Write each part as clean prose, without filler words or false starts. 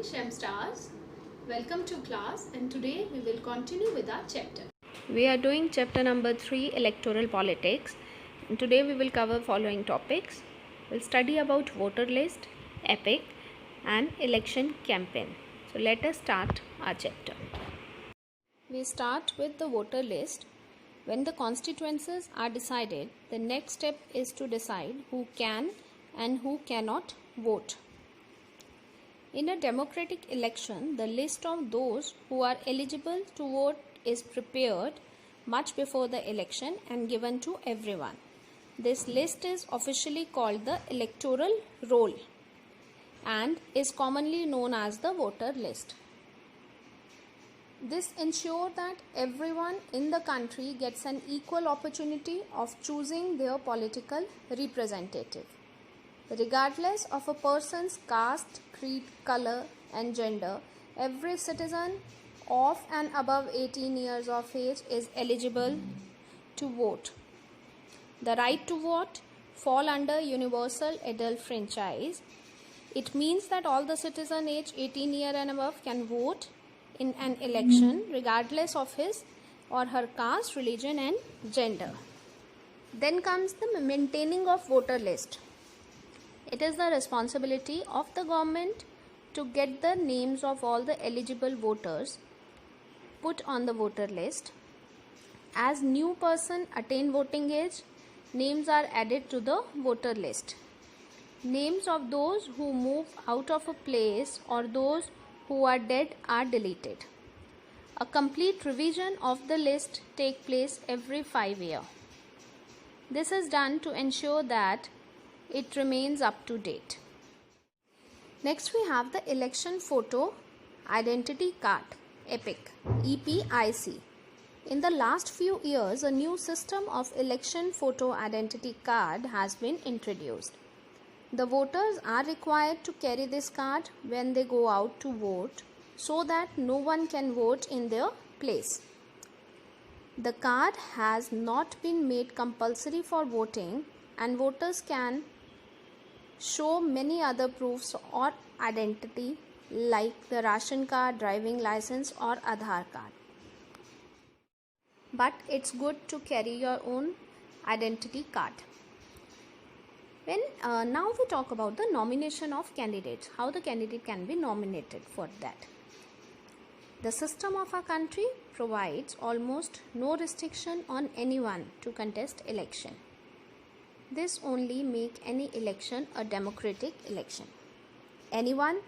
morning, Shem Stars. Welcome to class, and today we will continue with our chapter. We are doing chapter number 3, Electoral Politics. And today we will cover following topics. We'll study about voter list, epic and election campaign. So let us start our chapter. We start with the voter list. When the constituencies are decided, the next step is to decide who can and who cannot vote. In a democratic election, the list of those who are eligible to vote is prepared much before the election and given to everyone. This list is officially called the electoral roll and is commonly known as the voter list. This ensures that everyone in the country gets an equal opportunity of choosing their political representative. Regardless of a person's caste, creed, color, and gender, every citizen of and above 18 years of age is eligible to vote. The right to vote fall under universal adult franchise. It means that all the citizens aged 18 years and above can vote in an election regardless of his or her caste, religion, and gender. Then comes the maintaining of voter list. It is the responsibility of the government to get the names of all the eligible voters put on the voter list. As new person attain voting age, names are added to the voter list. Names of those who move out of a place or those who are dead are deleted. A complete revision of the list takes place every 5 years. This is done to ensure that it remains up to date. Next we have the election photo identity card, EPIC, EPIC. In the last few years, a new system of election photo identity card has been introduced. The voters are required to carry this card when they go out to vote so that no one can vote in their place. The card has not been made compulsory for voting, and voters can show many other proofs or identity like the ration card, driving license, or Aadhaar card. But it's good to carry your own identity card. Now we talk about the nomination of candidates, how the candidate can be nominated for that. The system of our country provides almost no restriction on anyone to contest election. This only makes any election a democratic election. Anyone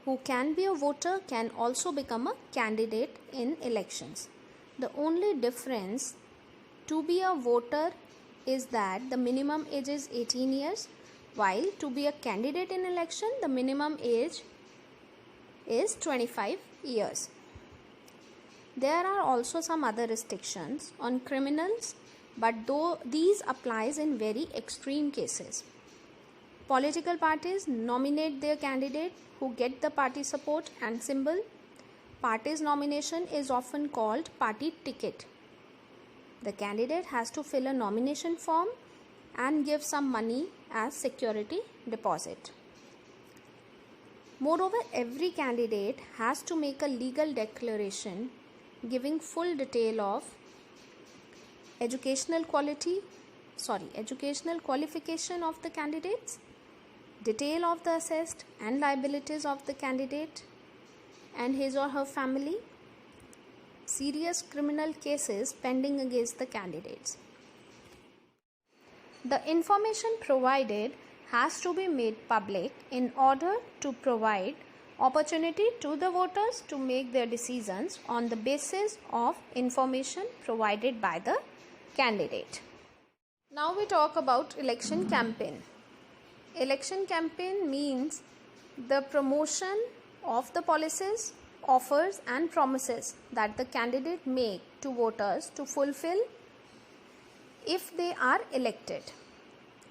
who can be a voter can also become a candidate in elections. The only difference to be a voter is that the minimum age is 18 years, while to be a candidate in election, the minimum age is 25 years. There are also some other restrictions on criminals, but though these applies in very extreme cases. Political parties nominate their candidate who get the party support and symbol. Party's nomination is often called party ticket. The candidate has to fill a nomination form and give some money as security deposit. Moreover, every candidate has to make a legal declaration giving full detail of educational qualification of the candidates, detail of the assessed and liabilities of the candidate and his or her family, serious criminal cases pending against the candidates. The information provided has to be made public in order to provide opportunity to the voters to make their decisions on the basis of information provided by the candidate. Now we talk about election campaign. Election campaign means the promotion of the policies, offers and promises that the candidate make to voters to fulfill if they are elected.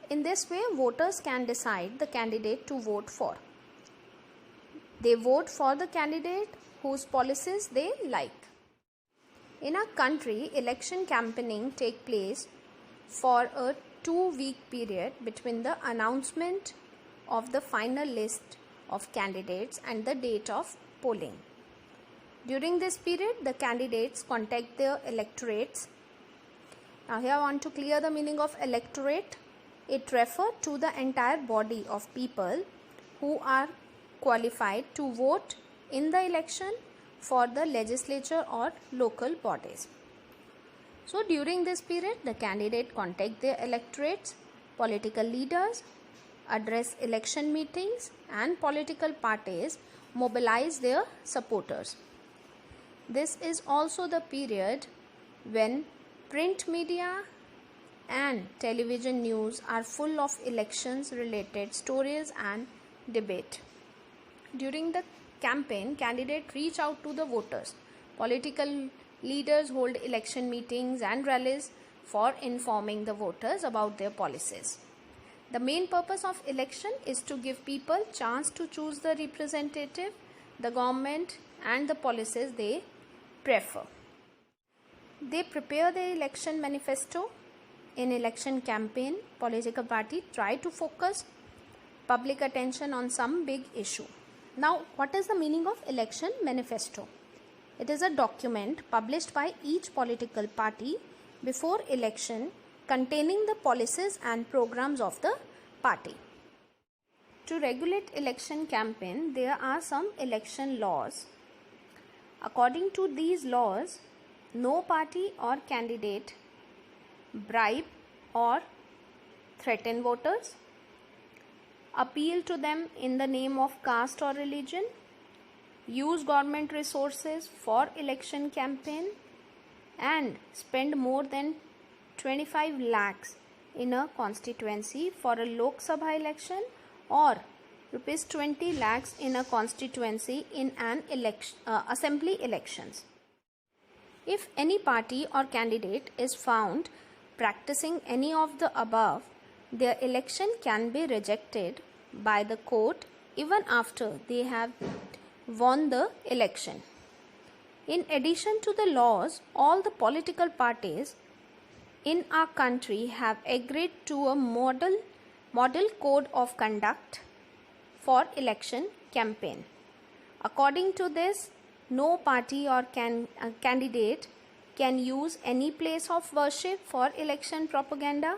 In this way, voters can decide the candidate to vote for. They vote for the candidate whose policies they like. In our country, election campaigning takes place for a 2-week period between the announcement of the final list of candidates and the date of polling. During this period, the candidates contact their electorates. Now here I want to clear the meaning of electorate. It refers to the entire body of people who are qualified to vote in the election for the legislature or local bodies. So during this period, the candidate contact their electorates, political leaders, address election meetings, and political parties mobilize their supporters. This is also the period when print media and television news are full of elections related stories and debate. During the campaign, candidates reach out to the voters. Political leaders hold election meetings and rallies for informing the voters about their policies. The main purpose of election is to give people chance to choose the representative, the government and the policies they prefer. They prepare their election manifesto. In election campaign, political parties try to focus public attention on some big issue. Now, what is the meaning of election manifesto? It is a document published by each political party before election containing the policies and programs of the party. To regulate election campaign, there are some election laws. According to these laws, no party or candidate bribe or threaten voters, appeal to them in the name of caste or religion, use government resources for election campaign, and spend more than 25 lakhs in a constituency for a Lok Sabha election or rupees 20 lakhs in a constituency in an assembly elections. If any party or candidate is found practicing any of the above, their election can be rejected by the court even after they have won the election. In addition to the laws, all the political parties in our country have agreed to a model code of conduct for election campaign. According to this, no party or candidate can use any place of worship for election propaganda,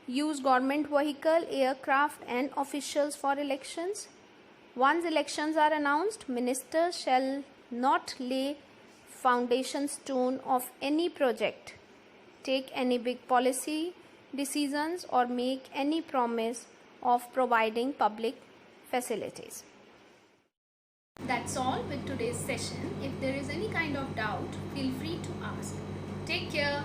use government vehicle, aircraft and officials for elections. Once elections are announced, ministers shall not lay foundation stone of any project, take any big policy decisions or make any promise of providing public facilities. That's all with today's session. If there is any kind of doubt, feel free to ask. Take care.